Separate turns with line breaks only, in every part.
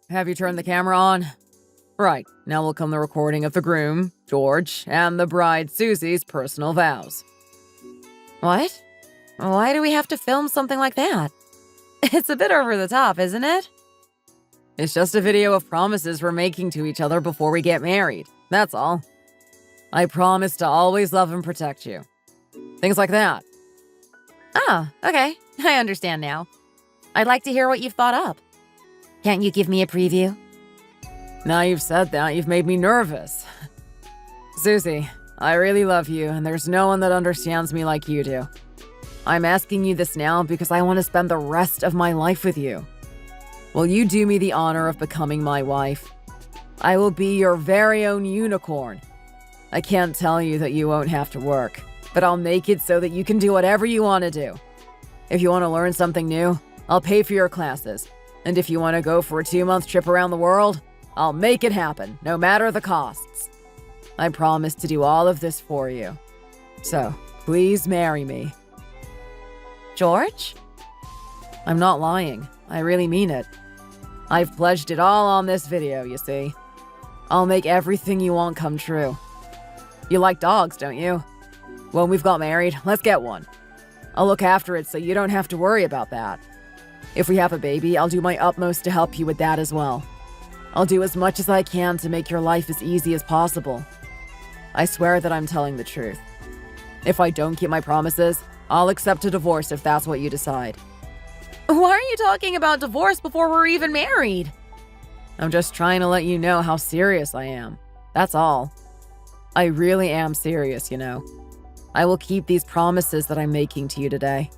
have you turned the camera on? Right, now will come the recording of the groom, George, and the bride, Susie's personal vows.
What? Why do we have to film something like that? It's a bit over the top, isn't it?
It's just a video of promises we're making to each other before we get married. That's all. I promise to always love and protect you. Things like that.
Oh, okay. I understand now. I'd like to hear what you've thought up. Can't you give me a preview?
Now you've said that, you've made me nervous. Susie, I really love you, and there's no one that understands me like you do. I'm asking you this now because I want to spend the rest of my life with you. Will you do me the honor of becoming my wife? I will be your very own unicorn. I can't tell you that you won't have to work, but I'll make it so that you can do whatever you want to do. If you want to learn something new, I'll pay for your classes. And if you want to go for a 2-month trip around the world, I'll make it happen, no matter the costs. I promise to do all of this for you. So, please marry me.
George?
I'm not lying. I really mean it. I've pledged it all on this video, you see. I'll make everything you want come true. You like dogs, don't you? When we've got married, let's get one. I'll look after it so you don't have to worry about that. If we have a baby, I'll do my utmost to help you with that as well. I'll do as much as I can to make your life as easy as possible. I swear that I'm telling the truth. If I don't keep my promises, I'll accept a divorce if that's what you decide.
Why are you talking about divorce before we're even married?
I'm just trying to let you know how serious I am. That's all. I really am serious, you know. I will keep these promises that I'm making to you today.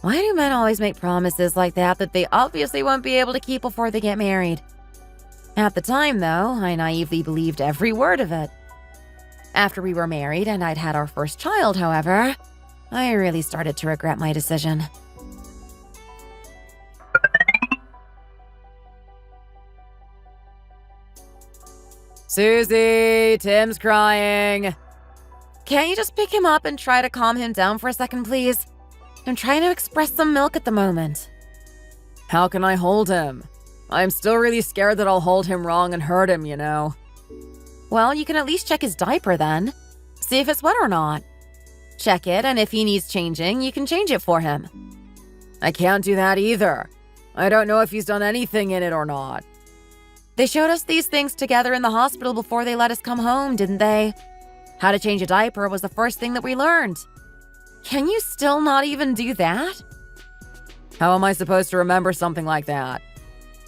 Why do men always make promises like that they obviously won't be able to keep before they get married? At the time, though, I naively believed every word of it. After we were married and I'd had our first child, however, I really started to regret my decision.
Susie, Tim's crying.
Can't you just pick him up and try to calm him down for a second, please? I'm trying to express some milk at the moment.
How can I hold him? I'm still really scared that I'll hold him wrong and hurt him, you know.
Well, you can at least check his diaper then. See if it's wet or not. Check it, and if he needs changing, you can change it for him.
I can't do that either. I don't know if he's done anything in it or not.
They showed us these things together in the hospital before they let us come home, didn't they? How to change a diaper was the first thing that we learned. Can you still not even do that?
How am I supposed to remember something like that?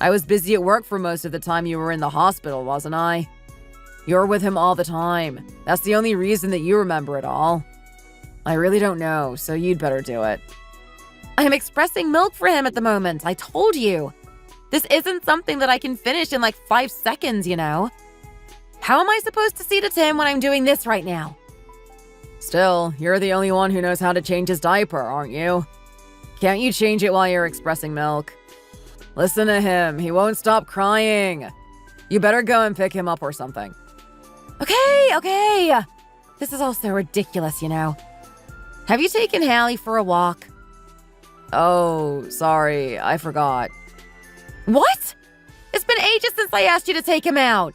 I was busy at work for most of the time you were in the hospital, wasn't I? You're with him all the time. That's the only reason that you remember it all. I really don't know, so you'd better do it.
I'm expressing milk for him at the moment, I told you. This isn't something that I can finish in like 5 seconds, you know? How am I supposed to see to Tim when I'm doing this right now?
Still, you're the only one who knows how to change his diaper, aren't you? Can't you change it while you're expressing milk? Listen to him, he won't stop crying. You better go and pick him up or something.
Okay. This is all so ridiculous, you know. Have you taken Hallie for a walk?
Oh, sorry, I forgot.
What? It's been ages since I asked you to take him out.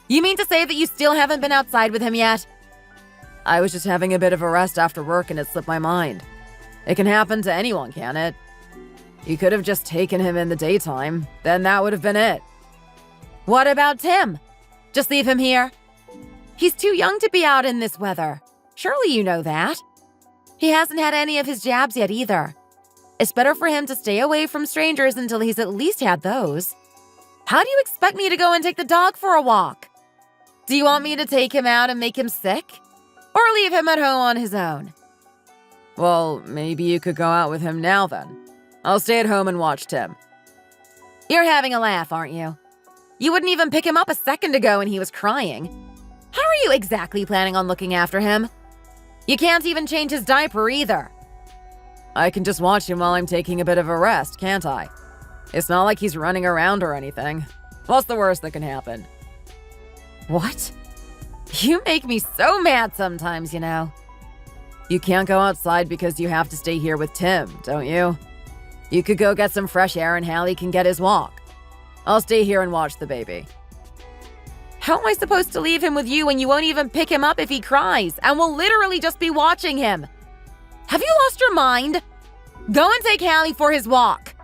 You mean to say that you still haven't been outside with him yet?
I was just having a bit of a rest after work and it slipped my mind. It can happen to anyone, can it? You could have just taken him in the daytime, then that would have been it.
What about Tim? Just leave him here? He's too young to be out in this weather. Surely you know that. He hasn't had any of his jabs yet either. It's better for him to stay away from strangers until he's at least had those. How do you expect me to go and take the dog for a walk? Do you want me to take him out and make him sick? Or leave him at home on his own?
Well, maybe you could go out with him now then. I'll stay at home and watch Tim.
You're having a laugh, aren't you? You wouldn't even pick him up a second ago when he was crying. How are you exactly planning on looking after him? You can't even change his diaper either.
I can just watch him while I'm taking a bit of a rest, can't I? It's not like he's running around or anything. What's the worst that can happen?
What? You make me so mad sometimes, you know.
You can't go outside because you have to stay here with Tim, don't you? You could go get some fresh air and Hallie can get his walk. I'll stay here and watch the baby.
How am I supposed to leave him with you when you won't even pick him up if he cries and will literally just be watching him? Have you lost your mind? Go and take Hallie for his walk.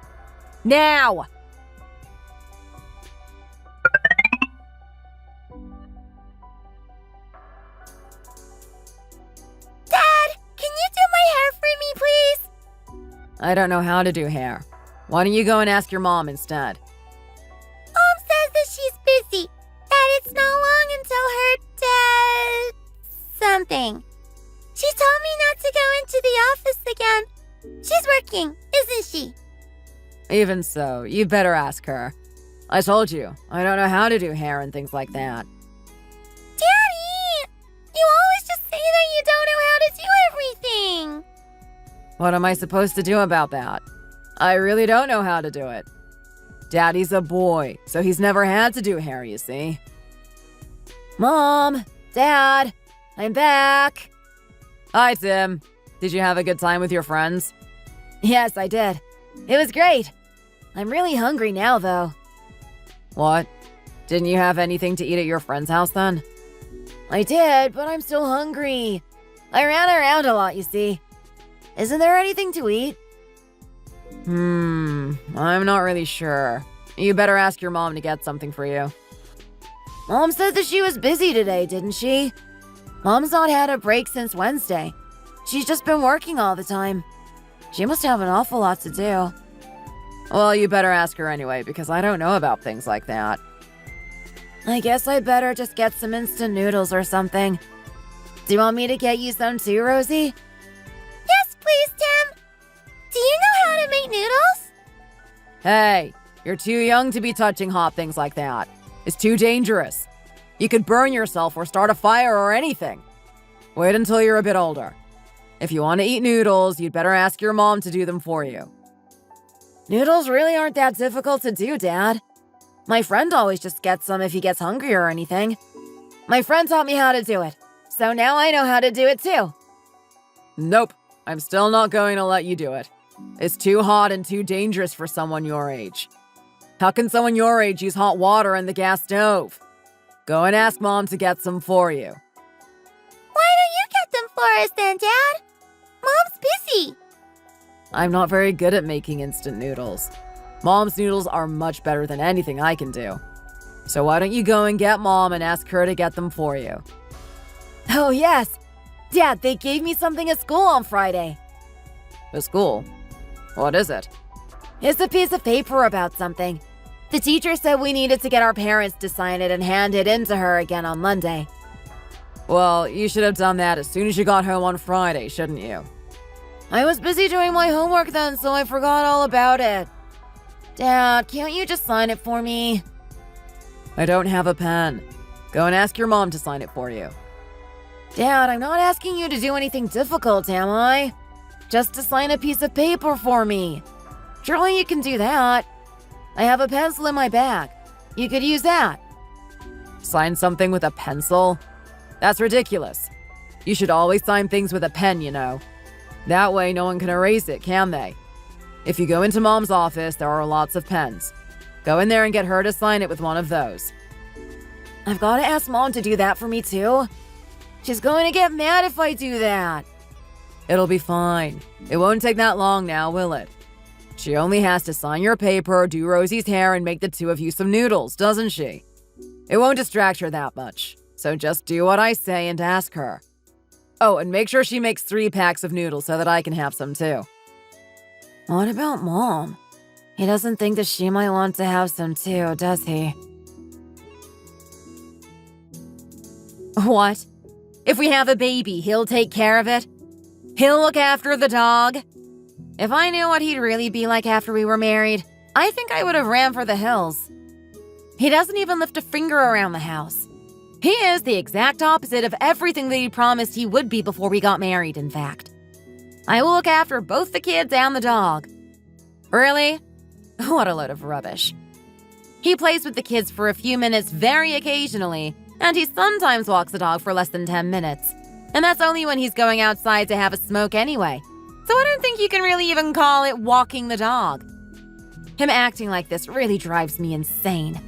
Now!
Dad, can you do my hair for me, please?
I don't know how to do hair. Why don't you go and ask your mom instead?
Mom says that she's busy, that it's not long until her something. She told me not to go into the office again. She's working, isn't she?
Even so, you better ask her. I told you, I don't know how to do hair and things like that.
Daddy! You always just say that you don't know how to do everything.
What am I supposed to do about that? I really don't know how to do it. Daddy's a boy, so he's never had to do hair, you see. Mom! Dad! I'm back! Hi, Tim. Did you have a good time with your friends?
Yes, I did. It was great. I'm really hungry now, though.
What? Didn't you have anything to eat at your friend's house then?
I did, but I'm still hungry. I ran around a lot, you see. Isn't there anything to eat?
I'm not really sure. You better ask your mom to get something for you.
Mom said that she was busy today, didn't she? Mom's not had a break since Wednesday. She's just been working all the time. She must have an awful lot to do.
Well, you better ask her anyway, because I don't know about things like that.
I guess I'd better just get some instant noodles or something. Do you want me to get you some too, Rosie?
Yes, please, Tim. Do you know how to make noodles?
Hey, you're too young to be touching hot things like that. It's too dangerous. You could burn yourself or start a fire or anything. Wait until you're a bit older. If you want to eat noodles, you'd better ask your mom to do them for you.
Noodles really aren't that difficult to do, Dad. My friend always just gets some if he gets hungry or anything. My friend taught me how to do it, so now I know how to do it too.
Nope, I'm still not going to let you do it. It's too hot and too dangerous for someone your age. How can someone your age use hot water in the gas stove? Go and ask Mom to get some for you.
Why don't you get them for us then, Dad? Mom's busy.
I'm not very good at making instant noodles. Mom's noodles are much better than anything I can do. So why don't you go and get Mom and ask her to get them for you?
Oh, yes. Dad, they gave me something at school on Friday.
At school? What is it?
It's a piece of paper about something. The teacher said we needed to get our parents to sign it and hand it in to her again on Monday.
Well, you should have done that as soon as you got home on Friday, shouldn't you?
I was busy doing my homework then, so I forgot all about it. Dad, can't you just sign it for me?
I don't have a pen. Go and ask your mom to sign it for you.
Dad, I'm not asking you to do anything difficult, am I? Just to sign a piece of paper for me. Surely you can do that. I have a pencil in my bag. You could use that.
Sign something with a pencil? That's ridiculous. You should always sign things with a pen, you know. That way no one can erase it, can they? If you go into Mom's office, there are lots of pens. Go in there and get her to sign it with one of those.
I've got to ask Mom to do that for me too. She's going to get mad if I do that.
It'll be fine. It won't take that long now, will it? She only has to sign your paper, do Rosie's hair, and make the two of you some noodles, doesn't she? It won't distract her that much. So just do what I say and ask her. Oh, and make sure she makes 3 packs of noodles so that I can have some too.
What about Mom? He doesn't think that she might want to have some too, does he? What? If we have a baby, he'll take care of it? He'll look after the dog? If I knew what he'd really be like after we were married, I think I would have ran for the hills. He doesn't even lift a finger around the house. He is the exact opposite of everything that he promised he would be before we got married, in fact. I will look after both the kids and the dog. Really? What a load of rubbish. He plays with the kids for a few minutes very occasionally, and he sometimes walks the dog for less than 10 minutes. And that's only when he's going outside to have a smoke anyway. So I don't think you can really even call it walking the dog. Him acting like this really drives me insane.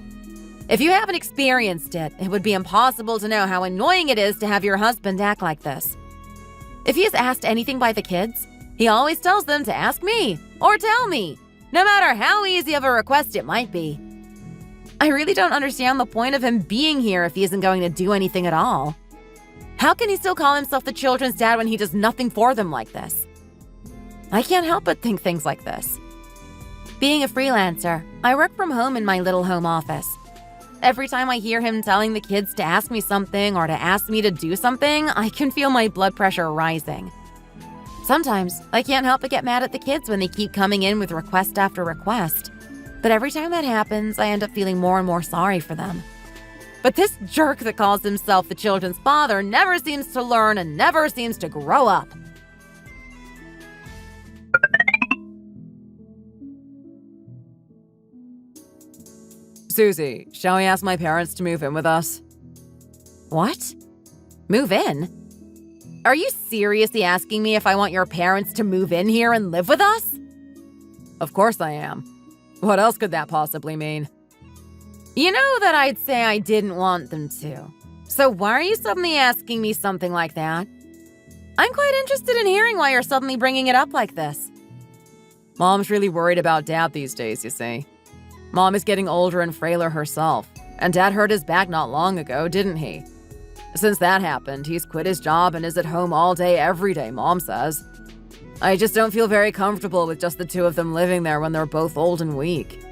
If you haven't experienced it, it would be impossible to know how annoying it is to have your husband act like this. If he is asked anything by the kids, he always tells them to ask me or tell me, no matter how easy of a request it might be. I really don't understand the point of him being here if he isn't going to do anything at all. How can he still call himself the children's dad when he does nothing for them like this? I can't help but think things like this. Being a freelancer, I work from home in my little home office. Every time I hear him telling the kids to ask me something or to ask me to do something, I can feel my blood pressure rising. Sometimes, I can't help but get mad at the kids when they keep coming in with request after request. But every time that happens, I end up feeling more and more sorry for them. But this jerk that calls himself the children's father never seems to learn and never seems to grow up.
Susie, shall we ask my parents to move in with us?
What? Move in? Are you seriously asking me if I want your parents to move in here and live with us?
Of course I am. What else could that possibly mean?
You know that I'd say I didn't want them to. So why are you suddenly asking me something like that? I'm quite interested in hearing why you're suddenly bringing it up like this.
Mom's really worried about Dad these days, you see. Mom is getting older and frailer herself, and Dad hurt his back not long ago, didn't he? Since that happened, he's quit his job and is at home all day, every day, Mom says. I just don't feel very comfortable with just the two of them living there when they're both old and weak.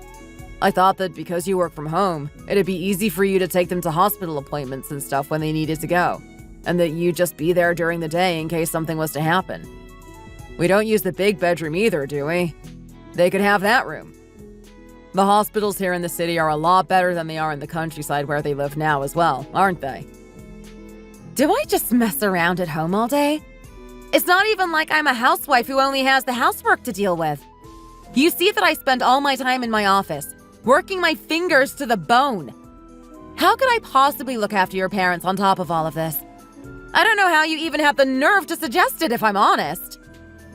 I thought that because you work from home, it'd be easy for you to take them to hospital appointments and stuff when they needed to go, and that you'd just be there during the day in case something was to happen. We don't use the big bedroom either, do we? They could have that room. The hospitals here in the city are a lot better than they are in the countryside where they live now as well, aren't they?
Do I just mess around at home all day? It's not even like I'm a housewife who only has the housework to deal with. You see that I spend all my time in my office, working my fingers to the bone. How could I possibly look after your parents on top of all of this? I don't know how you even have the nerve to suggest it, if I'm honest.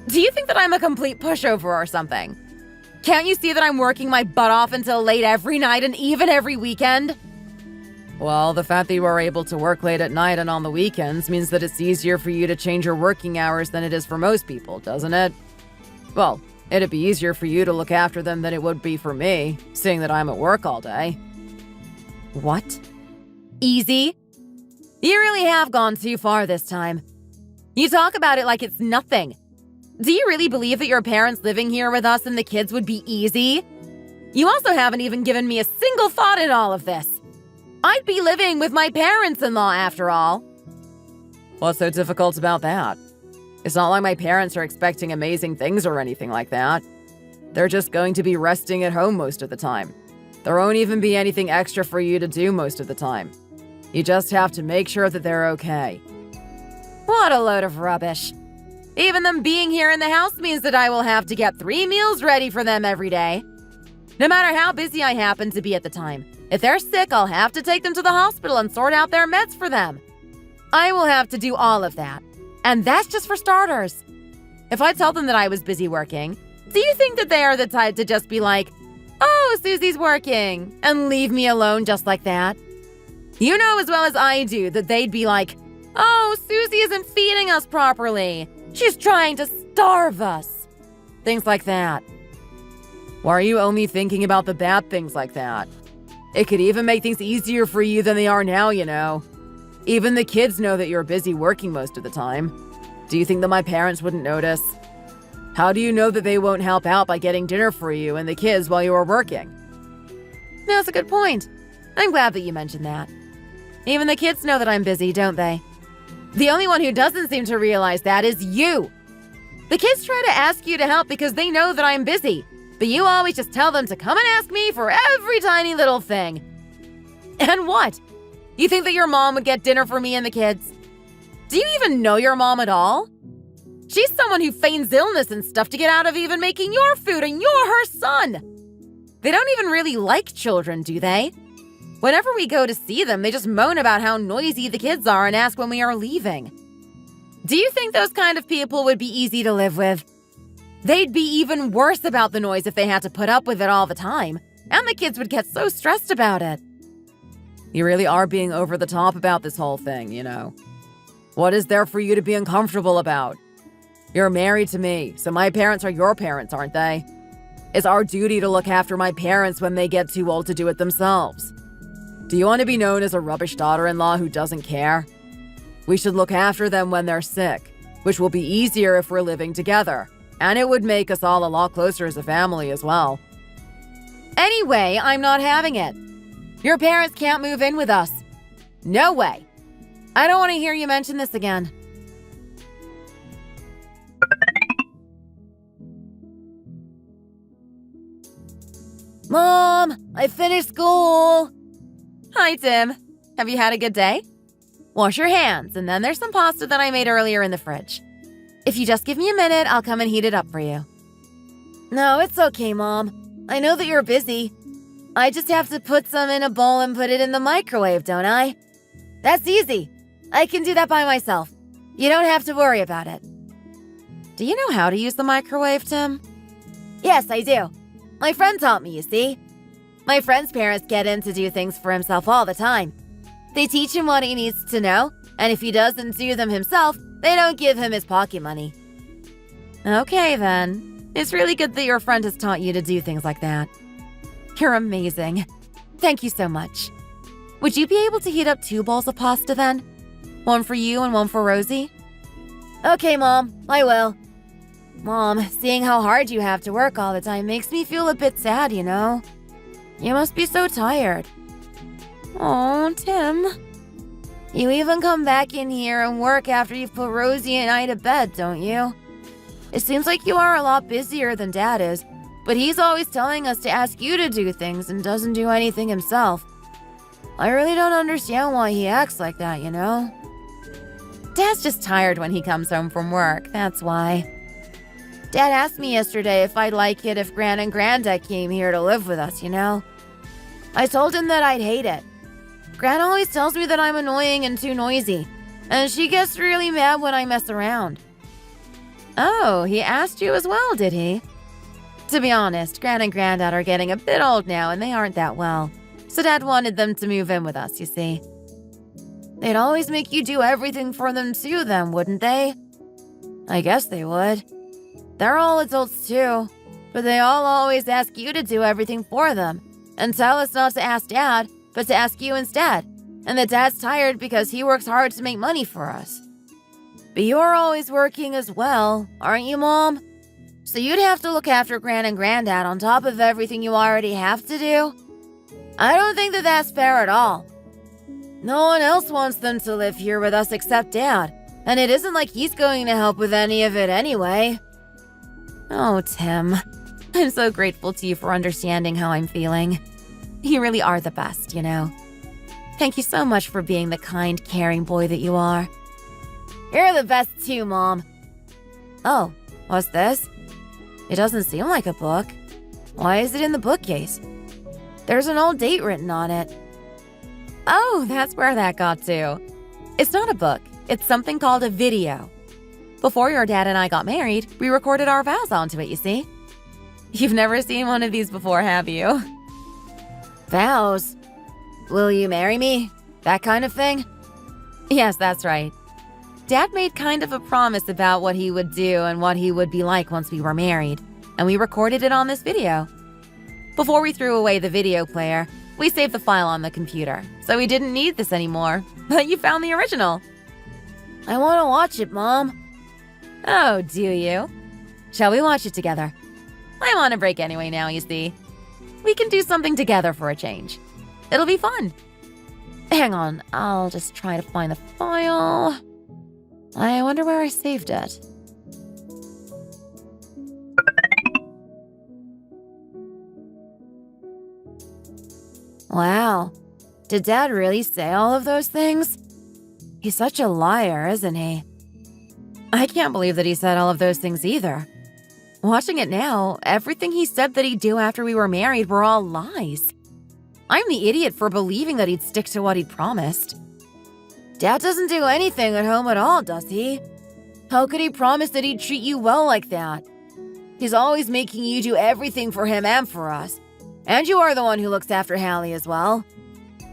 Do you think that I'm a complete pushover or something? Can't you see that I'm working my butt off until late every night and even every weekend?
Well, the fact that you are able to work late at night and on the weekends means that it's easier for you to change your working hours than it is for most people, doesn't it? Well, it'd be easier for you to look after them than it would be for me, seeing that I'm at work all day.
What? Easy? You really have gone too far this time. You talk about it like it's nothing. Do you really believe that your parents living here with us and the kids would be easy? You also haven't even given me a single thought in all of this. I'd be living with my parents-in-law after all.
What's so difficult about that? It's not like my parents are expecting amazing things or anything like that. They're just going to be resting at home most of the time. There won't even be anything extra for you to do most of the time. You just have to make sure that they're okay.
What a load of rubbish. Even them being here in the house means that I will have to get 3 meals ready for them every day. No matter how busy I happen to be at the time, if they're sick, I'll have to take them to the hospital and sort out their meds for them. I will have to do all of that. And that's just for starters. If I tell them that I was busy working, do you think that they are the type to just be like, "Oh, Susie's working," and leave me alone just like that? You know as well as I do that they'd be like, "Oh, Susie isn't feeding us properly. She's trying to starve us." Things like that.
Why are you only thinking about the bad things like that? It could even make things easier for you than they are now, you know. Even the kids know that you're busy working most of the time. Do you think that my parents wouldn't notice? How do you know that they won't help out by getting dinner for you and the kids while you are working?
That's a good point. I'm glad that you mentioned that. Even the kids know that I'm busy, don't they? The only one who doesn't seem to realize that is you. The kids try to ask you to help because they know that I'm busy, but you always just tell them to come and ask me for every tiny little thing. And what? You think that your mom would get dinner for me and the kids? Do you even know your mom at all? She's someone who feigns illness and stuff to get out of even making your food, and you're her son. They don't even really like children, do they? Whenever we go to see them, they just moan about how noisy the kids are and ask when we are leaving. Do you think those kind of people would be easy to live with? They'd be even worse about the noise if they had to put up with it all the time, and the kids would get so stressed about it.
You really are being over the top about this whole thing, you know. What is there for you to be uncomfortable about? You're married to me, so my parents are your parents, aren't they? It's our duty to look after my parents when they get too old to do it themselves. Do you want to be known as a rubbish daughter-in-law who doesn't care? We should look after them when they're sick, which will be easier if we're living together, and it would make us all a lot closer as a family as well.
Anyway, I'm not having it. Your parents can't move in with us. No way. I don't want to hear you mention this again.
Mom, I finished school.
Hi, Tim. Have you had a good day? Wash your hands, and then there's some pasta that I made earlier in the fridge. If you just give me a minute, I'll come and heat it up for you.
No, it's okay, Mom. I know that you're busy. I just have to put some in a bowl and put it in the microwave, don't I? That's easy. I can do that by myself. You don't have to worry about it.
Do you know how to use the microwave, Tim?
Yes, I do. My friend taught me, you see. My friend's parents get him to do things for himself all the time. They teach him what he needs to know, and if he doesn't do them himself, they don't give him his pocket money.
Okay, then. It's really good that your friend has taught you to do things like that. You're amazing. Thank you so much. Would you be able to heat up 2 bowls of pasta then? One for you and one for Rosie?
Okay, Mom, I will. Mom, seeing how hard you have to work all the time makes me feel a bit sad, you know? You must be so tired.
Oh, Tim.
You even come back in here and work after you've put Rosie and I to bed, don't you? It seems like you are a lot busier than Dad is, but he's always telling us to ask you to do things and doesn't do anything himself. I really don't understand why he acts like that, you know?
Dad's just tired when he comes home from work, that's why.
Dad asked me yesterday if I'd like it if Gran and Granddad came here to live with us, you know? I told him that I'd hate it. Gran always tells me that I'm annoying and too noisy, and she gets really mad when I mess around.
Oh, he asked you as well, did he? To be honest, Gran and Granddad are getting a bit old now and they aren't that well, so Dad wanted them to move in with us, you see.
They'd always make you do everything for them too, then, wouldn't they? I guess they would. They're all adults too, but they all always ask you to do everything for them, and tell us not to ask Dad, but to ask you instead, and that Dad's tired because he works hard to make money for us. But you're always working as well, aren't you, Mom? So you'd have to look after Gran and Granddad on top of everything you already have to do? I don't think that that's fair at all. No one else wants them to live here with us except Dad, and it isn't like he's going to help with any of it anyway.
Oh, Tim. I'm so grateful to you for understanding how I'm feeling. You really are the best, you know. Thank you so much for being the kind, caring boy that you are.
You're the best too, Mom. Oh, what's this? It doesn't seem like a book. Why is it in the bookcase? There's an old date written on it.
Oh, that's where that got to. It's not a book. It's something called a video. Before your dad and I got married, we recorded our vows onto it, you see. You've never seen one of these before, have you?
Vows? Will you marry me? That kind of thing?
Yes, that's right. Dad made kind of a promise about what he would do and what he would be like once we were married, and we recorded it on this video. Before we threw away the video player, we saved the file on the computer, so we didn't need this anymore, but you found the original.
I want to watch it, Mom.
Oh, do you? Shall we watch it together? I'm on a break anyway now, you see. We can do something together for a change. It'll be fun. Hang on, I'll just try to find the file. I wonder where I saved it.
Wow. Did Dad really say all of those things? He's such a liar, isn't he?
I can't believe that he said all of those things either. Watching it now, everything he said that he'd do after we were married were all lies. I'm the idiot for believing that he'd stick to what he'd promised.
Dad doesn't do anything at home at all, does he? How could he promise that he'd treat you well like that? He's always making you do everything for him and for us. And you are the one who looks after Hallie as well.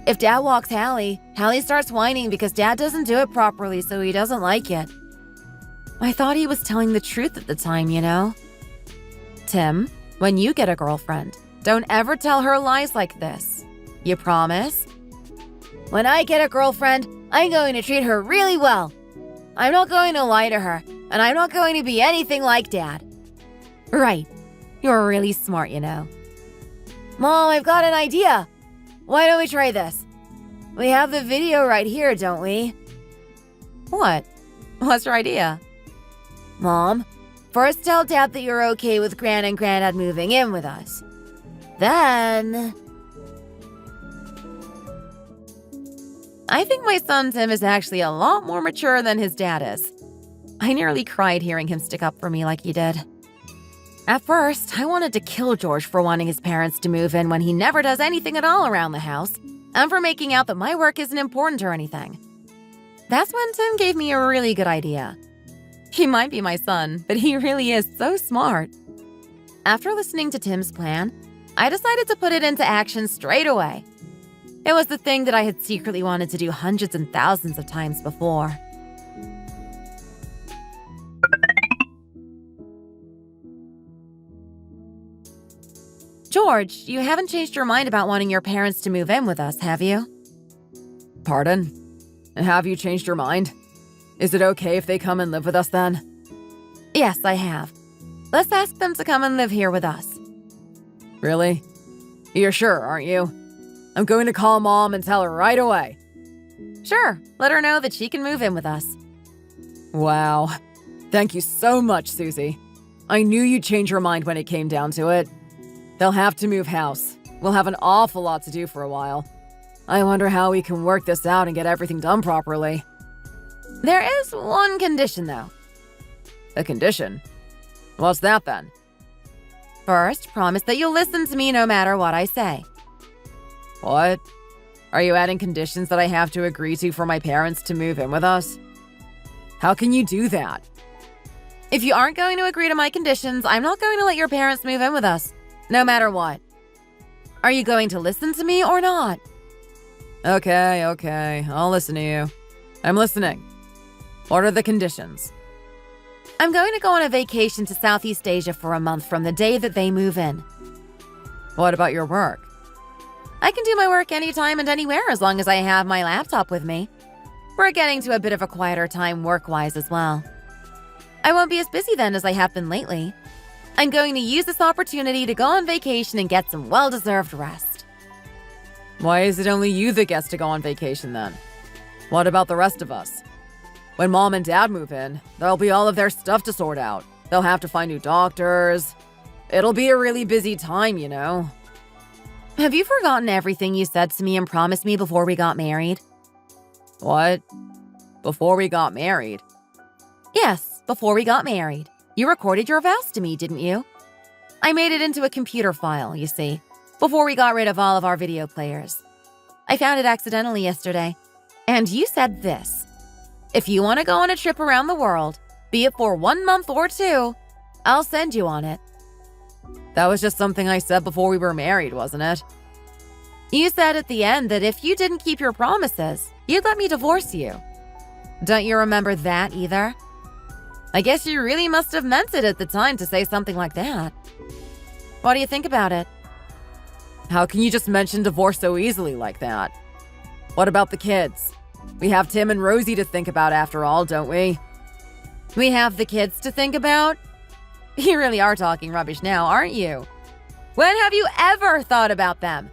If Dad walks Hallie, Hallie starts whining because Dad doesn't do it properly, so he doesn't like it.
I thought he was telling the truth at the time, you know? Tim, when you get a girlfriend, don't ever tell her lies like this. You promise?
When I get a girlfriend, I'm going to treat her really well. I'm not going to lie to her, and I'm not going to be anything like Dad.
Right. You're really smart, you know.
Mom, I've got an idea. Why don't we try this? We have the video right here, don't we?
What? What's your idea?
Mom, first tell Dad that you're okay with Gran and Granddad moving in with us. Then...
I think my son Tim is actually a lot more mature than his dad is. I nearly cried hearing him stick up for me like he did. At first, I wanted to kill George for wanting his parents to move in when he never does anything at all around the house, and for making out that my work isn't important or anything. That's when Tim gave me a really good idea. He might be my son, but he really is so smart. After listening to Tim's plan, I decided to put it into action straight away. It was the thing that I had secretly wanted to do hundreds and thousands of times before. George, you haven't changed your mind about wanting your parents to move in with us, have you?
Pardon? Have you changed your mind? Is it okay if they come and live with us then?
Yes, I have. Let's ask them to come and live here with us.
Really? You're sure, aren't you? I'm going to call Mom and tell her right away.
Sure, let her know that she can move in with us.
Wow. Thank you so much, Susie. I knew you'd change your mind when it came down to it. They'll have to move house. We'll have an awful lot to do for a while. I wonder how we can work this out and get everything done properly.
There is one condition, though.
A condition? What's that then?
First, promise that you'll listen to me no matter what I say.
What? Are you adding conditions that I have to agree to for my parents to move in with us? How can you do that?
If you aren't going to agree to my conditions, I'm not going to let your parents move in with us, no matter what. Are you going to listen to me or not?
Okay, I'll listen to you. I'm listening. What are the conditions?
I'm going to go on a vacation to Southeast Asia for a month from the day that they move in.
What about your work?
I can do my work anytime and anywhere as long as I have my laptop with me. We're getting to a bit of a quieter time work-wise as well. I won't be as busy then as I have been lately. I'm going to use this opportunity to go on vacation and get some well-deserved rest.
Why is it only you that gets to go on vacation then? What about the rest of us? When Mom and Dad move in, there'll be all of their stuff to sort out. They'll have to find new doctors. It'll be a really busy time, you know.
Have you forgotten everything you said to me and promised me before we got married?
What? Before we got married?
Yes, before we got married. You recorded your vows to me, didn't you? I made it into a computer file, you see, before we got rid of all of our video players. I found it accidentally yesterday. And you said this. If you want to go on a trip around the world, be it for 1 month or 2, I'll send you on it.
That was just something I said before we were married, wasn't it?
You said at the end that if you didn't keep your promises, you'd let me divorce you. Don't you remember that either? I guess you really must have meant it at the time to say something like that. What do you think about it?
How can you just mention divorce so easily like that? What about the kids? We have Tim and Rosie to think about after all, don't we?
We have the kids to think about? You really are talking rubbish now, aren't you? When have you ever thought about them?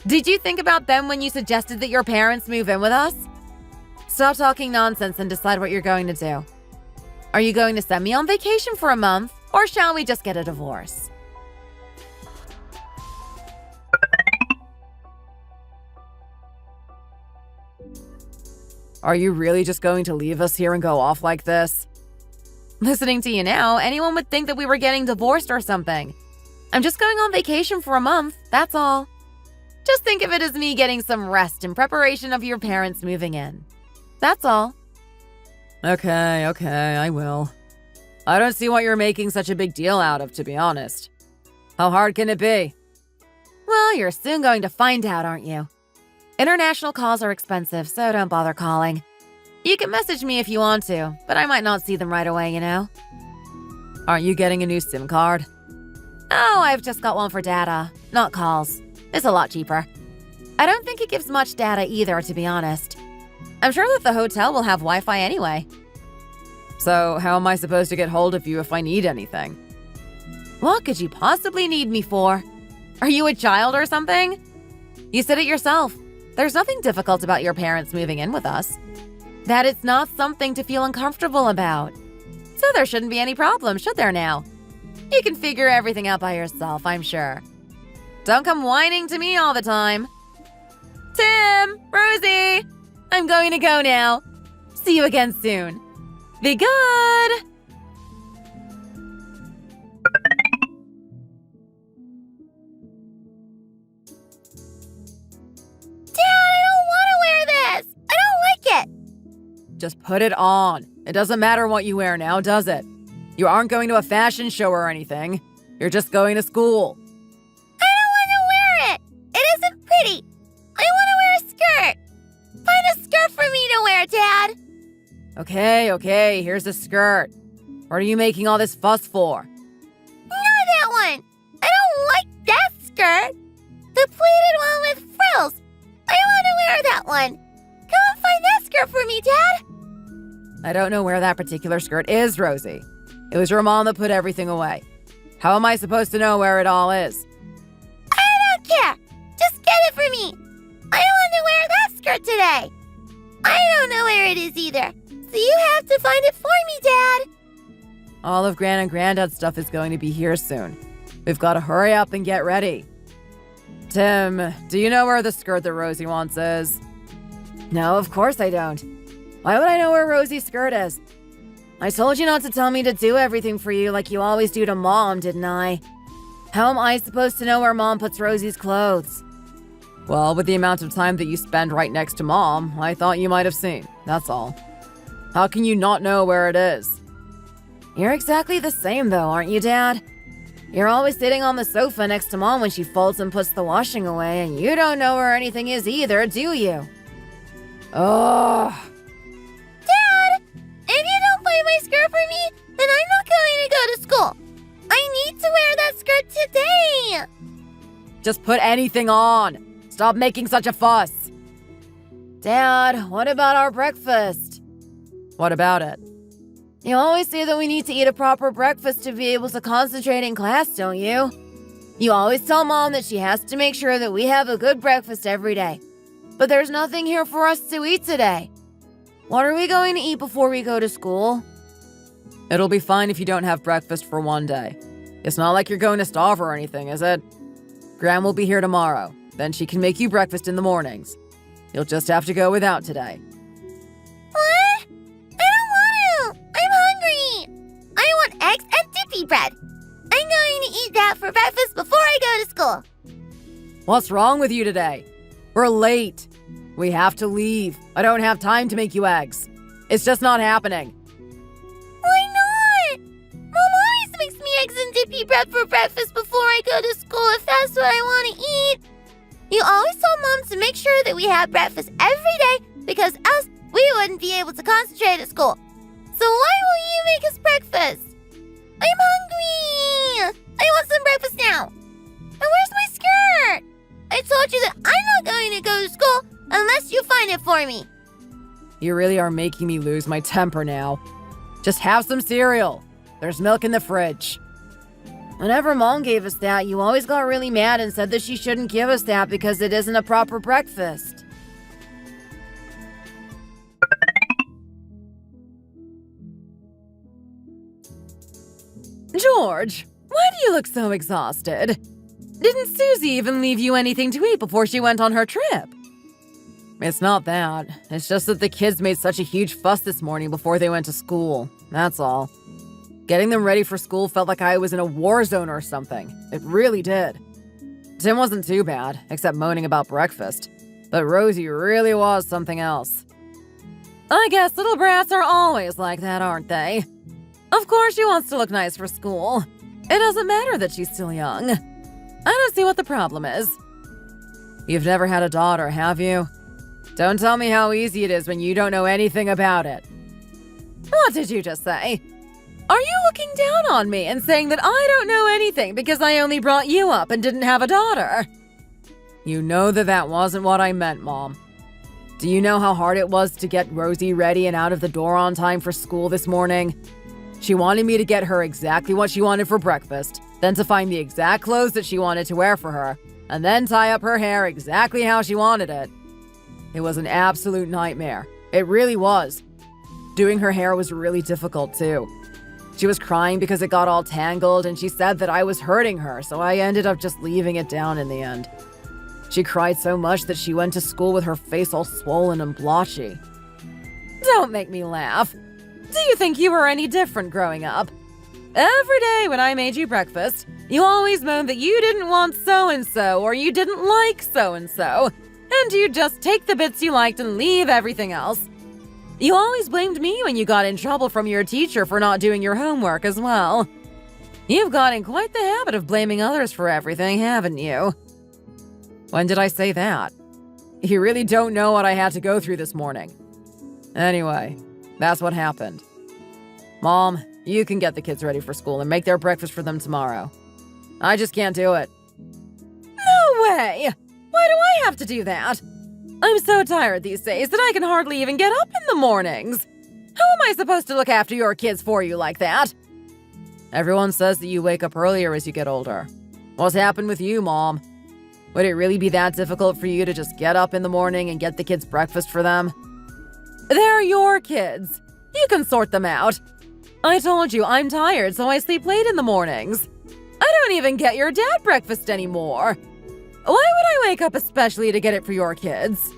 Did you think about them when you suggested that your parents move in with us? Stop talking nonsense and decide what you're going to do. Are you going to send me on vacation for a month, or shall we just get a divorce?
Are you really just going to leave us here and go off like this?
Listening to you now, anyone would think that we were getting divorced or something. I'm just going on vacation for a month, that's all. Just think of it as me getting some rest in preparation of your parents moving in. That's all.
Okay, I will. I don't see what you're making such a big deal out of, to be honest. How hard can it be?
Well, you're soon going to find out, aren't you? International calls are expensive, so don't bother calling. You can message me if you want to, but I might not see them right away, you know?
Aren't you getting a new SIM card?
Oh, I've just got one for data, not calls. It's a lot cheaper. I don't think it gives much data either, to be honest. I'm sure that the hotel will have Wi-Fi anyway.
So how am I supposed to get hold of you if I need anything?
What could you possibly need me for? Are you a child or something? You said it yourself. There's nothing difficult about your parents moving in with us. That it's not something to feel uncomfortable about. So there shouldn't be any problem, should there now? You can figure everything out by yourself, I'm sure. Don't come whining to me all the time. Tim! Rosie! I'm going to go now. See you again soon. Be good!
Just put it on. It doesn't matter what you wear now, does it? You aren't going to a fashion show or anything. You're just going to school.
I don't want to wear it. It isn't pretty. I want to wear a skirt. Find a skirt for me to wear, Dad.
Okay, here's a skirt. What are you making all this fuss for?
Not that one. I don't like that skirt. The pleated one with frills. I want to wear that one. Go and find that skirt for me, Dad.
I don't know where that particular skirt is, Rosie. It was your mom that put everything away. How am I supposed to know where it all is?
I don't care. Just get it for me. I want to wear that skirt today. I don't know where it is either. So you have to find it for me, Dad.
All of Gran and Granddad's stuff is going to be here soon. We've got to hurry up and get ready. Tim, do you know where the skirt that Rosie wants is?
No, of course I don't. Why would I know where Rosie's skirt is? I told you not to tell me to do everything for you like you always do to Mom, didn't I? How am I supposed to know where Mom puts Rosie's clothes?
Well, with the amount of time that you spend right next to Mom, I thought you might have seen. That's all. How can you not know where it is?
You're exactly the same though, aren't you, Dad? You're always sitting on the sofa next to Mom when she folds and puts the washing away, and you don't know where anything is either, do you?
Ugh.
Dad, if you don't find my skirt for me, then I'm not going to go to school. I need to wear that skirt today.
Just put anything on. Stop making such a fuss.
Dad, what about our breakfast?
What about it?
You always say that we need to eat a proper breakfast to be able to concentrate in class, don't you? You always tell Mom that she has to make sure that we have a good breakfast every day. But there's nothing here for us to eat today. What are we going to eat before we go to school?
It'll be fine if you don't have breakfast for one day. It's not like you're going to starve or anything, is it? Gran will be here tomorrow. Then she can make you breakfast in the mornings. You'll just have to go without today.
What? I don't want to. I'm hungry. I want eggs and dippy bread. I'm going to eat that for breakfast before I go to school.
What's wrong with you today? We're late. We have to leave. I don't have time to make you eggs. It's just not happening.
Why not? Mom always makes me eggs and dippy bread for breakfast before I go to school if that's what I want to eat. You always told Mom to make sure that we have breakfast every day because else we wouldn't be able to concentrate at school. So why won't you make us breakfast? I'm hungry. I want some breakfast now. And where's my skirt? I told you that I'm not going to go to school unless you find it for me.
You really are making me lose my temper now. Just have some cereal. There's milk in the fridge.
Whenever Mom gave us that, you always got really mad and said that she shouldn't give us that because it isn't a proper breakfast.
George, why do you look so exhausted? Didn't Susie even leave you anything to eat before she went on her trip? It's not that. It's just that the kids made such a huge fuss this morning before they went to school. That's all. Getting them ready for school felt like I was in a war zone or something. It really did. Tim wasn't too bad, except moaning about breakfast. But Rosie really was something else. I guess little brats are always like that, aren't they?
Of course she wants to look nice for school. It doesn't matter that she's still young. I don't see what the problem is.
You've never had a daughter, have you? Don't tell me how easy it is when you don't know anything about it.
What did you just say? Are you looking down on me and saying that I don't know anything because I only brought you up and didn't have a daughter?
You know that wasn't what I meant, Mom. Do you know how hard it was to get Rosie ready and out of the door on time for school this morning? She wanted me to get her exactly what she wanted for breakfast, then to find the exact clothes that she wanted to wear for her, and then tie up her hair exactly how she wanted it. It was an absolute nightmare. It really was. Doing her hair was really difficult, too. She was crying because it got all tangled, and she said that I was hurting her, so I ended up just leaving it down in the end. She cried so much that she went to school with her face all swollen and blotchy.
Don't make me laugh. Do you think you were any different growing up? Every day when I made you breakfast, you always moaned that you didn't want so-and-so or you didn't like so-and-so, and you'd just take the bits you liked and leave everything else. You always blamed me when you got in trouble from your teacher for not doing your homework as well. You've got in quite the habit of blaming others for everything, haven't you?
When did I say that? You really don't know what I had to go through this morning. Anyway, that's what happened. Mom, you can get the kids ready for school and make their breakfast for them tomorrow. I just can't do it.
No way! Why do I have to do that? I'm so tired these days that I can hardly even get up in the mornings. How am I supposed to look after your kids for you like that?
Everyone says that you wake up earlier as you get older. What's happened with you, Mom? Would it really be that difficult for you to just get up in the morning and get the kids breakfast for them?
They're your kids. You can sort them out. I told you I'm tired, so I sleep late in the mornings. I don't even get your dad breakfast anymore. Why would I wake up especially to get it for your kids?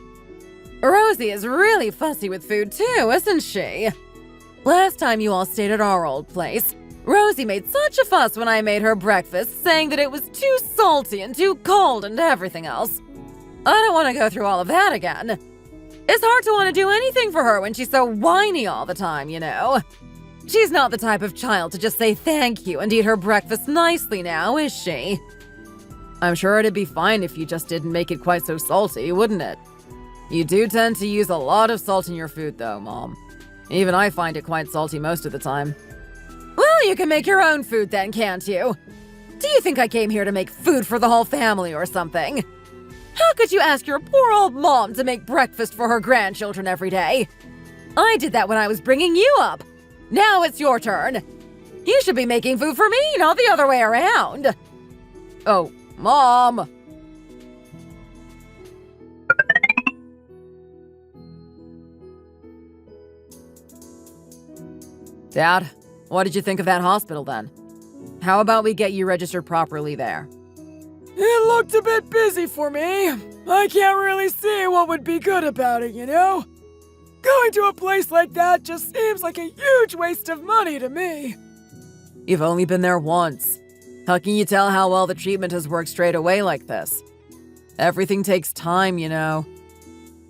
Rosie is really fussy with food too, isn't she? Last time you all stayed at our old place, Rosie made such a fuss when I made her breakfast, saying that it was too salty and too cold and everything else. I don't want to go through all of that again. It's hard to want to do anything for her when she's so whiny all the time, you know. She's not the type of child to just say thank you and eat her breakfast nicely now, is she?
I'm sure it'd be fine if you just didn't make it quite so salty, wouldn't it? You do tend to use a lot of salt in your food, though, Mom. Even I find it quite salty most of the time.
Well, you can make your own food then, can't you? Do you think I came here to make food for the whole family or something? How could you ask your poor old mom to make breakfast for her grandchildren every day? I did that when I was bringing you up. Now it's your turn. You should be making food for me, not the other way around.
Oh, Mom! Dad, what did you think of that hospital then? How about we get you registered properly there?
It looked a bit busy for me. I can't really see what would be good about it, you know? Going to a place like that just seems like a huge waste of money to me.
You've only been there once. How can you tell how well the treatment has worked straight away like this? Everything takes time, you know.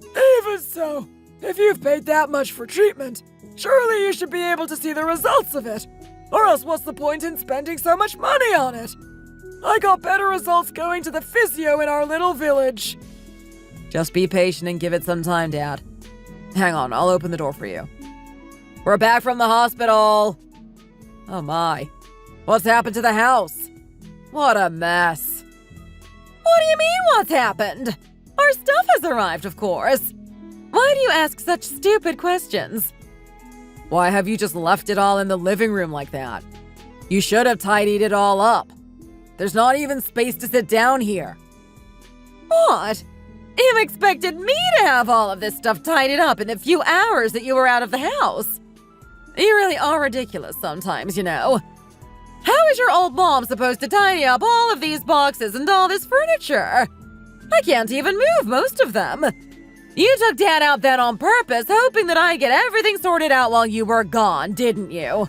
Even so, if you've paid that much for treatment, surely you should be able to see the results of it. Or else what's the point in spending so much money on it? I got better results going to the physio in our little village.
Just be patient and give it some time, Dad. Hang on, I'll open the door for you. We're back from the hospital. Oh my. What's happened to the house? What a mess.
What do you mean, what's happened? Our stuff has arrived, of course. Why do you ask such stupid questions?
Why have you just left it all in the living room like that? You should have tidied it all up. There's not even space to sit down here.
What? You expected me to have all of this stuff tidied up in the few hours that you were out of the house? You really are ridiculous sometimes, you know. How is your old mom supposed to tidy up all of these boxes and all this furniture? I can't even move most of them. You took Dad out then on purpose, hoping that I'd get everything sorted out while you were gone, didn't you?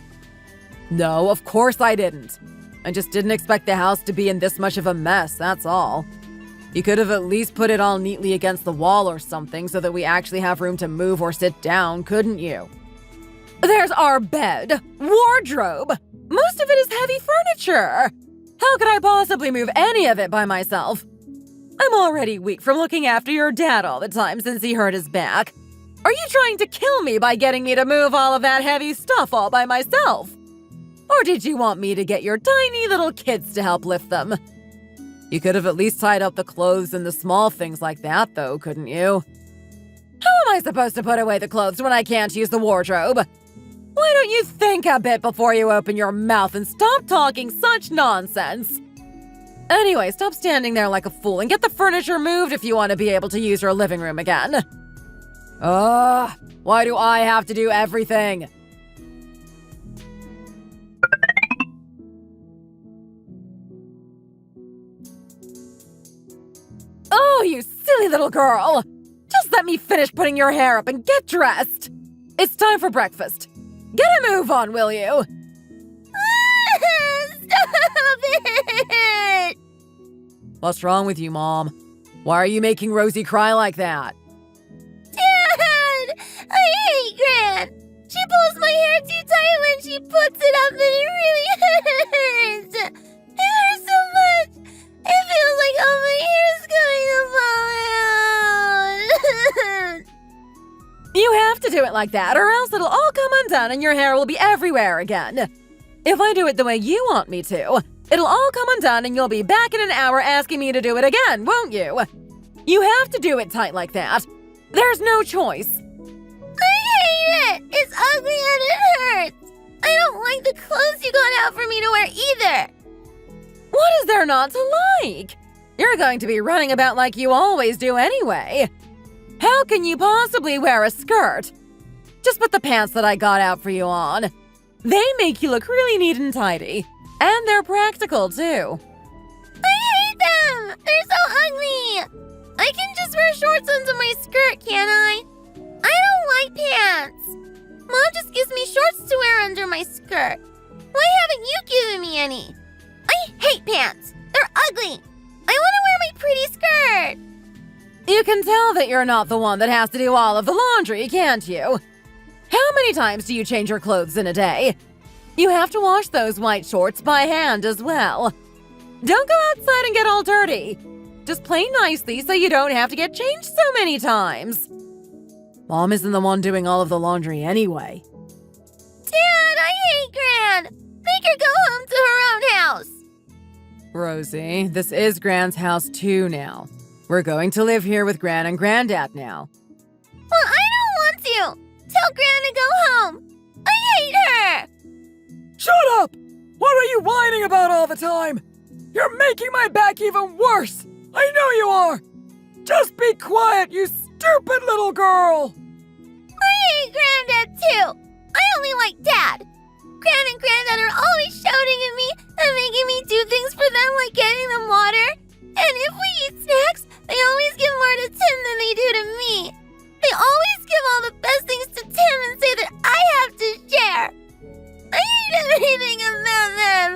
No, of course I didn't. I just didn't expect the house to be in this much of a mess, that's all. You could have at least put it all neatly against the wall or something so that we actually have room to move or sit down, couldn't you?
There's our bed, wardrobe. Most of it is heavy furniture. How could I possibly move any of it by myself? I'm already weak from looking after your dad all the time since he hurt his back. Are you trying to kill me by getting me to move all of that heavy stuff all by myself? Or did you want me to get your tiny little kids to help lift them? You could have at least tied up the clothes and the small things like that, though, couldn't you? How am I supposed to put away the clothes when I can't use the wardrobe? Why don't you think a bit before you open your mouth and stop talking such nonsense? Anyway, stop standing there like a fool and get the furniture moved if you want to be able to use your living room again. Why do I have to do everything? Oh, you silly little girl! Just let me finish putting your hair up and get dressed! It's time for breakfast. Get a move on, will you?
Stop it!
What's wrong with you, Mom? Why are you making Rosie cry like that?
Dad! I hate Gran! She pulls my hair too tight when she puts it up and it really hurts! It hurts so much! It feels like all my hair's going to fall out!
You have to do it like that, or else it'll all come undone and your hair will be everywhere again. If I do it the way you want me to, it'll all come undone and you'll be back in an hour asking me to do it again, won't you? You have to do it tight like that. There's no choice.
I hate it! It's ugly and it hurts! I don't like the clothes you got out for me to wear either!
What is there not to like? You're going to be running about like you always do anyway. How can you possibly wear a skirt? Just put the pants that I got out for you on. They make you look really neat and tidy. And they're practical, too.
I hate them! They're so ugly! I can just wear shorts under my skirt, can't I? I don't like pants! Mom just gives me shorts to wear under my skirt. Why haven't you given me any? I hate pants! They're ugly! I want to wear my pretty skirt!
You can tell that you're not the one that has to do all of the laundry, can't you? How many times do you change your clothes in a day? You have to wash those white shorts by hand as well. Don't go outside and get all dirty. Just play nicely so you don't have to get changed so many times. Mom isn't the one doing all of the laundry anyway.
Dad, I hate Gran! Make her go home to her own house!
Rosie, this is Gran's house too now. We're going to live here with Gran and Granddad now.
Well, I don't want to! Tell Gran to go home! I hate her!
Shut up! What are you whining about all the time? You're making my back even worse! I know you are! Just be quiet, you stupid little girl!
I hate Granddad too! I only like Dad! Gran and Granddad are always shouting at me and making me do things for them like getting them water. And if we eat snacks, they always give more to Tim than they do to me. They always give all the best things to Tim and say that I have to share. I hate everything about them.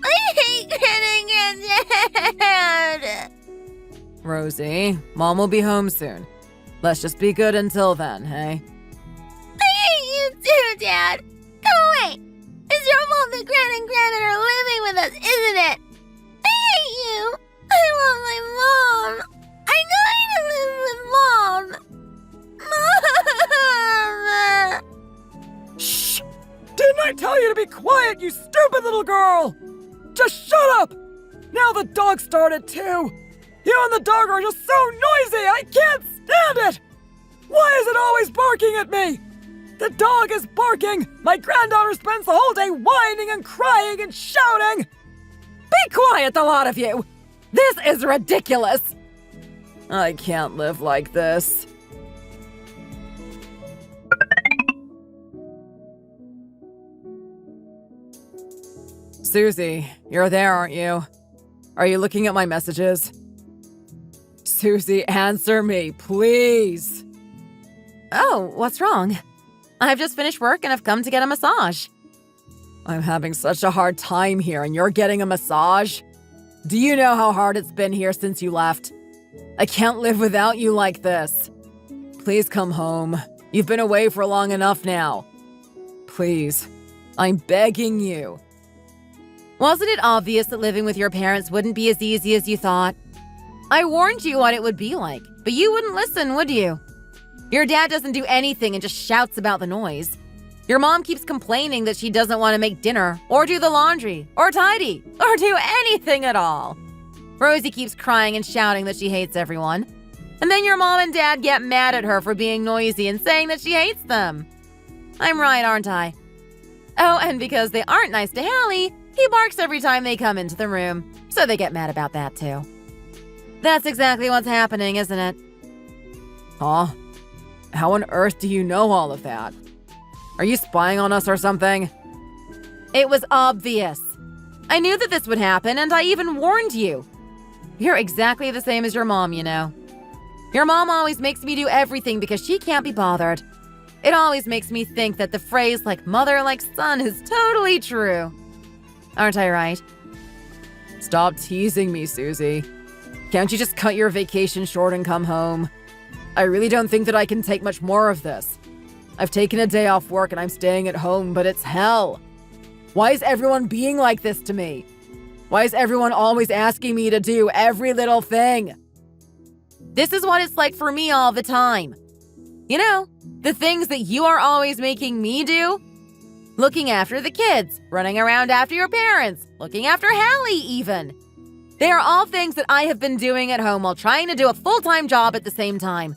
I hate Gran and Granddad.
Rosie, Mom will be home soon. Let's just be good until then, hey?
I hate you too, Dad. Go away. It's your fault that Gran and Granddad are living with us, isn't it? I hate you. I want my mom. I know I need to live with Mom.
Shh! Didn't I tell you to be quiet, you stupid little girl? Just shut up! Now the dog started too! You and the dog are just so noisy, I can't stand it! Why is it always barking at me? The dog is barking! My granddaughter spends the whole day whining and crying and shouting!
Be quiet, the lot of you! This is ridiculous! I can't live like this. Susie, you're there, aren't you? Are you looking at my messages? Susie, answer me, please! Oh, what's wrong? I've just finished work and I've come to get a massage. I'm having such a hard time here and you're getting a massage? Do you know how hard it's been here since you left? I can't live without you like this. Please come home. You've been away for long enough now.
Please. I'm begging you.
Wasn't it obvious that living with your parents wouldn't be as easy as you thought? I warned you what it would be like, but you wouldn't listen, would you? Your dad doesn't do anything and just shouts about the noise. Your mom keeps complaining that she doesn't want to make dinner, or do the laundry, or tidy, or do anything at all. Rosie keeps crying and shouting that she hates everyone. And then your mom and dad get mad at her for being noisy and saying that she hates them. I'm right, aren't I? Oh, and because they aren't nice to Hallie, he barks every time they come into the room, so they get mad about that too. That's exactly what's happening, isn't it?
Huh? How on earth do you know all of that? Are you spying on us or something?
It was obvious. I knew that this would happen, and I even warned you. You're exactly the same as your mom, you know. Your mom always makes me do everything because she can't be bothered. It always makes me think that the phrase like mother, like son is totally true. Aren't I right?
Stop teasing me, Susie. Can't you just cut your vacation short and come home? I really don't think that I can take much more of this. I've taken a day off work and I'm staying at home, but it's hell. Why is everyone being like this to me? Why is everyone always asking me to do every little thing?
This is what it's like for me all the time. You know, the things that you are always making me do. Looking after the kids, running around after your parents, looking after Hallie even. They are all things that I have been doing at home while trying to do a full-time job at the same time.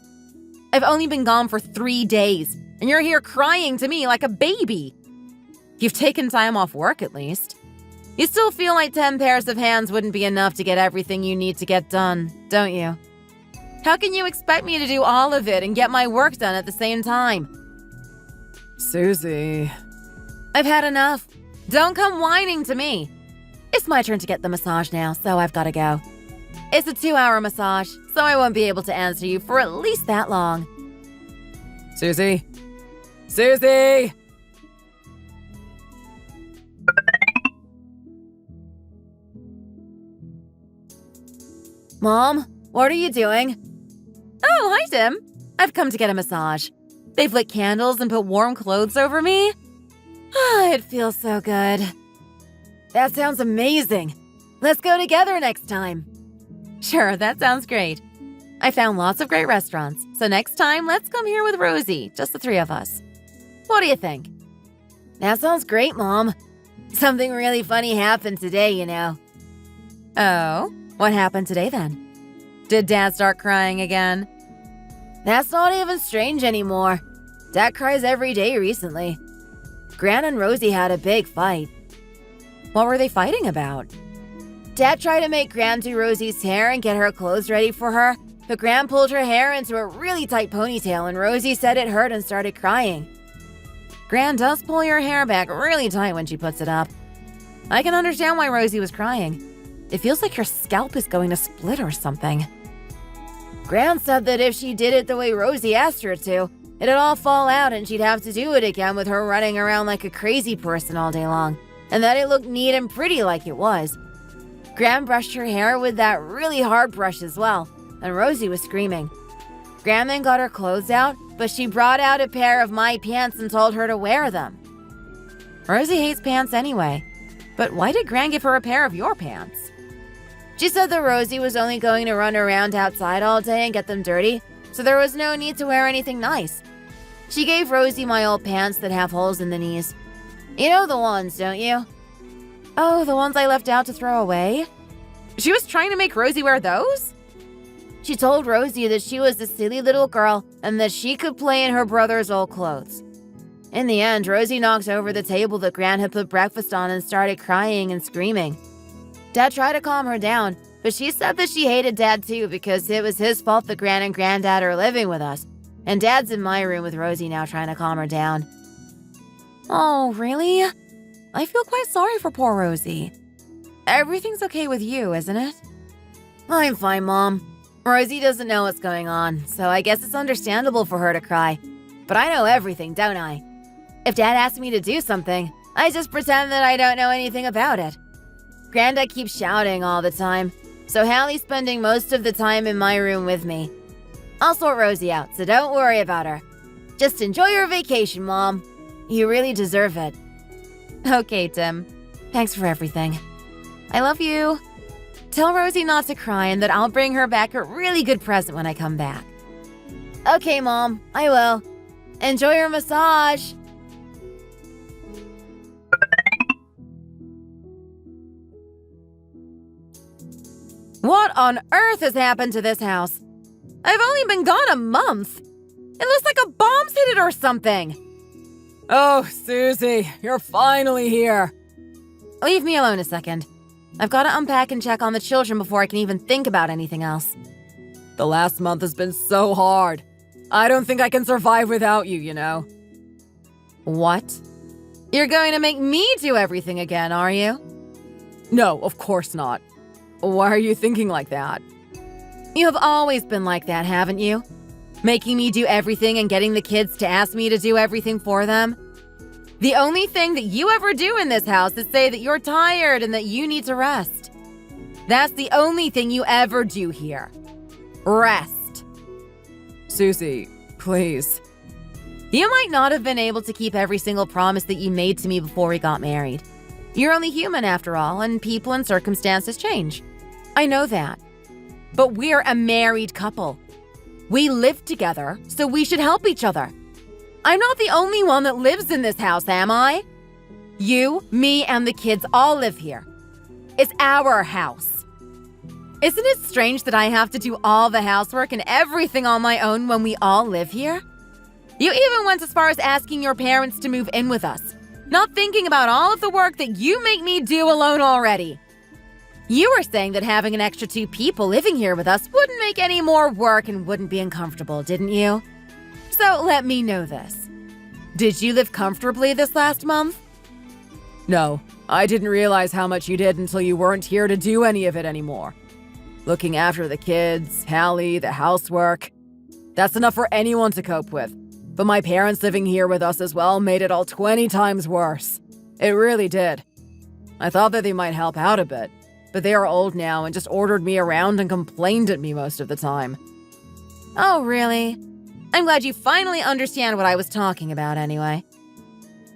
I've only been gone for 3 days, and you're here crying to me like a baby. You've taken time off work at least. You still feel like 10 pairs of hands wouldn't be enough to get everything you need to get done, don't you? How can you expect me to do all of it and get my work done at the same time?
Susie.
I've had enough. Don't come whining to me. It's my turn to get the massage now, so I've got to go. It's a 2-hour massage, so I won't be able to answer you for at least that long.
Susie? Susie!
Mom, what are you doing? Oh, hi, Tim. I've come to get a massage. They've lit candles and put warm clothes over me. It feels so good. That sounds amazing. Let's go together next time. Sure, that sounds great. I found lots of great restaurants, so next time let's come here with Rosie, just the 3 of us. What do you think? That sounds great, Mom. Something really funny happened today, you know. Oh? What happened today then? Did Dad start crying again? That's not even strange anymore. Dad cries every day recently. Gran and Rosie had a big fight. What were they fighting about? Dad tried to make Gran do Rosie's hair and get her clothes ready for her, but Gran pulled her hair into a really tight ponytail and Rosie said it hurt and started crying. Gran does pull your hair back really tight when she puts it up. I can understand why Rosie was crying. It feels like your scalp is going to split or something. Gran said that if she did it the way Rosie asked her to, it'd all fall out and she'd have to do it again with her running around like a crazy person all day long, and that it looked neat and pretty like it was. Gran brushed her hair with that really hard brush as well, and Rosie was screaming. Gran then got her clothes out, but she brought out a pair of my pants and told her to wear them. Rosie hates pants anyway, but why did Gran give her a pair of your pants? She said that Rosie was only going to run around outside all day and get them dirty, so there was no need to wear anything nice. She gave Rosie my old pants that have holes in the knees. You know the ones, don't you? Oh, the ones I left out to throw away? She was trying to make Rosie wear those? She told Rosie that she was a silly little girl and that she could play in her brother's old clothes. In the end, Rosie knocked over the table that Gran had put breakfast on and started crying and screaming. Dad tried to calm her down, but she said that she hated Dad too because it was his fault that Gran and Granddad are living with us, and Dad's in my room with Rosie now trying to calm her down. Oh, really? I feel quite sorry for poor Rosie. Everything's okay with you, isn't it? I'm fine, Mom. Rosie doesn't know what's going on, so I guess it's understandable for her to cry. But I know everything, don't I? If Dad asks me to do something, I just pretend that I don't know anything about it. Granddad keeps shouting all the time, so Hallie's spending most of the time in my room with me. I'll sort Rosie out, so don't worry about her. Just enjoy your vacation, Mom.
You really deserve it.
Okay, Tim. Thanks for everything. I love you. Tell Rosie not to cry and that I'll bring her back a really good present when I come back.
Okay, Mom, I will. Enjoy your massage.
What on earth has happened to this house? I've only been gone a month. It looks like a bomb's hit it or something.
Oh, Susie, you're finally here.
Leave me alone a second. I've got to unpack and check on the children before I can even think about anything else.
The last month has been so hard. I don't think I can survive without you, you know.
What? You're going to make me do everything again, are you?
No, of course not. Why are you thinking like that?
You have always been like that, haven't you? Making me do everything and getting the kids to ask me to do everything for them? The only thing that you ever do in this house is say that you're tired and that you need to rest. That's the only thing you ever do here. Rest.
Susie, please.
You might not have been able to keep every single promise that you made to me before we got married. You're only human after all, and people and circumstances change. I know that. But we're a married couple. We live together, so we should help each other. I'm not the only one that lives in this house, am I? You, me, and the kids all live here. It's our house. Isn't it strange that I have to do all the housework and everything on my own when we all live here? You even went as far as asking your parents to move in with us, not thinking about all of the work that you make me do alone already. You were saying that having an extra 2 people living here with us wouldn't make any more work and wouldn't be uncomfortable, didn't you? So let me know this. Did you live comfortably this last month?
No, I didn't realize how much you did until you weren't here to do any of it anymore. Looking after the kids, Hallie, the housework. That's enough for anyone to cope with. But my parents living here with us as well made it all 20 times worse. It really did. I thought that they might help out a bit, but they are old now and just ordered me around and complained at me most of the time.
Oh, really? I'm glad you finally understand what I was talking about anyway.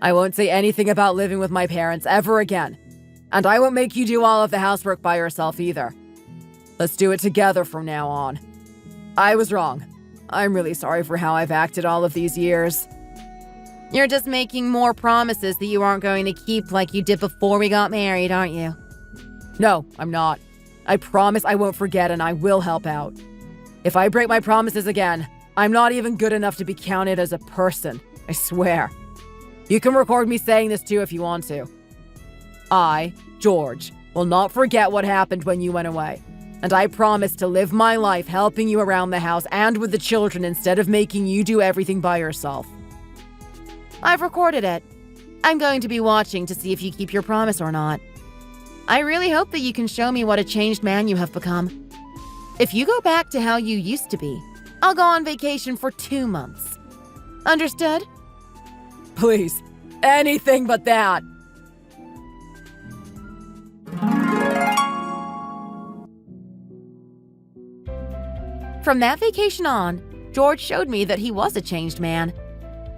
I won't say anything about living with my parents ever again. And I won't make you do all of the housework by yourself either. Let's do it together from now on. I was wrong. I'm really sorry for how I've acted all of these years.
You're just making more promises that you aren't going to keep like you did before we got married, aren't you?
No, I'm not. I promise I won't forget and I will help out. If I break my promises again, I'm not even good enough to be counted as a person, I swear. You can record me saying this too if you want to. I, George, will not forget what happened when you went away. And I promise to live my life helping you around the house and with the children instead of making you do everything by yourself.
I've recorded it. I'm going to be watching to see if you keep your promise or not. I really hope that you can show me what a changed man you have become. If you go back to how you used to be, I'll go on vacation for 2 months. Understood?
Please, anything but that.
From that vacation on, George showed me that he was a changed man.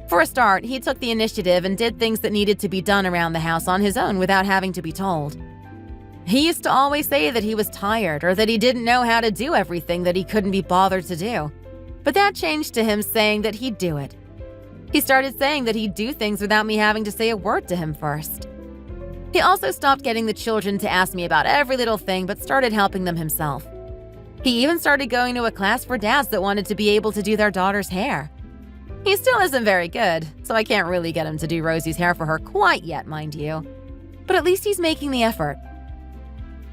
For a start, he took the initiative and did things that needed to be done around the house on his own without having to be told. He used to always say that he was tired or that he didn't know how to do everything that he couldn't be bothered to do. But that changed to him saying that he'd do it. He started saying that he'd do things without me having to say a word to him first. He also stopped getting the children to ask me about every little thing but started helping them himself. He even started going to a class for dads that wanted to be able to do their daughter's hair. He still isn't very good, so I can't really get him to do Rosie's hair for her quite yet, mind you. But at least he's making the effort.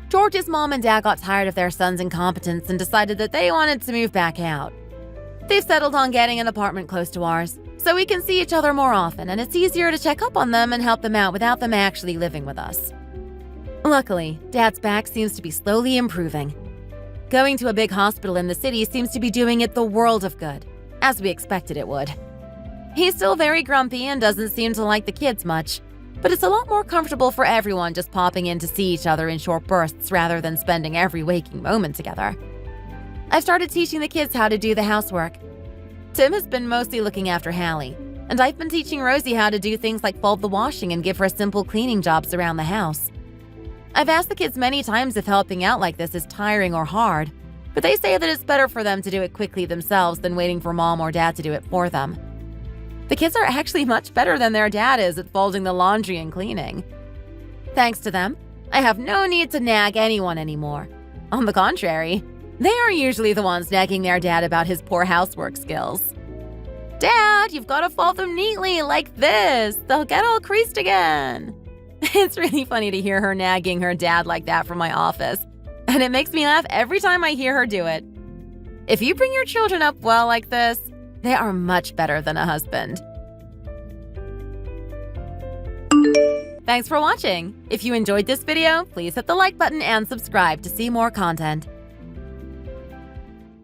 George's mom and dad got tired of their son's incompetence and decided that they wanted to move back out. They've settled on getting an apartment close to ours, so we can see each other more often and it's easier to check up on them and help them out without them actually living with us. Luckily, Dad's back seems to be slowly improving. Going to a big hospital in the city seems to be doing it the world of good, as we expected it would. He's still very grumpy and doesn't seem to like the kids much, but it's a lot more comfortable for everyone just popping in to see each other in short bursts rather than spending every waking moment together. I've started teaching the kids how to do the housework. Tim has been mostly looking after Hallie, And I've been teaching Rosie how to do things like fold the washing and give her simple cleaning jobs around the house. I've asked the kids many times if helping out like this is tiring or hard, but they say that it's better for them to do it quickly themselves than waiting for mom or dad to do it for them. The kids are actually much better than their dad is at folding the laundry and cleaning. Thanks to them, I have no need to nag anyone anymore. On the contrary, they are usually the ones nagging their dad about his poor housework skills. Dad, you've got to fold them neatly like this. They'll get all creased again. It's really funny to hear her nagging her dad like that from my office, and it makes me laugh every time I hear her do it. If you bring your children up well like this, they are much better than a husband. Thanks for watching. If you enjoyed this video, please hit the like button and subscribe to see more content.